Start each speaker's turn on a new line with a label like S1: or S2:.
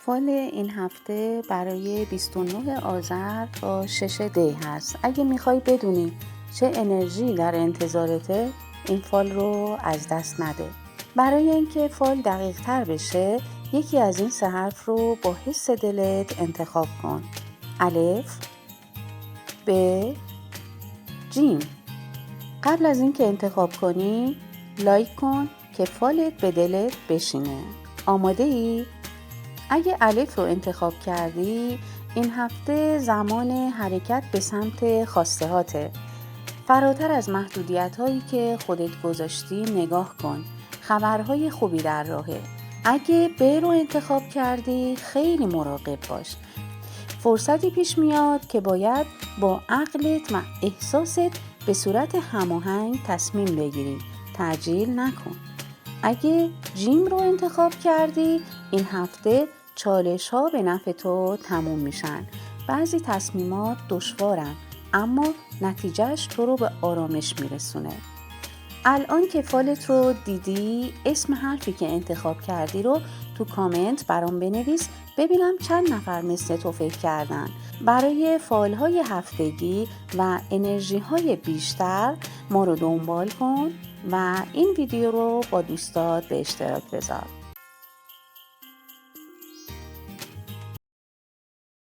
S1: فال این هفته برای 29 آذر تا 6 دی هست. اگه میخوای بدونی چه انرژی در انتظارته، این فال رو از دست نده. برای اینکه فال دقیق تر بشه، یکی از این 3 حرف رو با حس دلت انتخاب کن. الف، ب، جیم. قبل از اینکه انتخاب کنی، لایک کن که فالت به دلت بشینه. آماده ای؟ اگه الف رو انتخاب کردی، این هفته زمان حرکت به سمت خواسته هاته. فراتر از محدودیت هایی که خودت گذاشتی نگاه کن. خبرهای خوبی در راهه. اگه ب رو انتخاب کردی، خیلی مراقب باش. فرصتی پیش میاد که باید با عقلت و احساست به صورت هماهنگ تصمیم بگیری. تعجیل نکن. اگه جیم رو انتخاب کردی، این هفته چالش ها به نفع تو تموم میشن. بعضی تصمیمات دشوارن، اما نتیجهش تو رو به آرامش میرسونه. الان که فالت رو دیدی، اسم حرفی که انتخاب کردی رو تو کامنت برام بنویس، ببینم چند نفر مثل تو فکر کردن. برای فالهای هفتگی و انرژی های بیشتر ما رو دنبال کن و این ویدیو رو با دوستات به اشتراک بذار.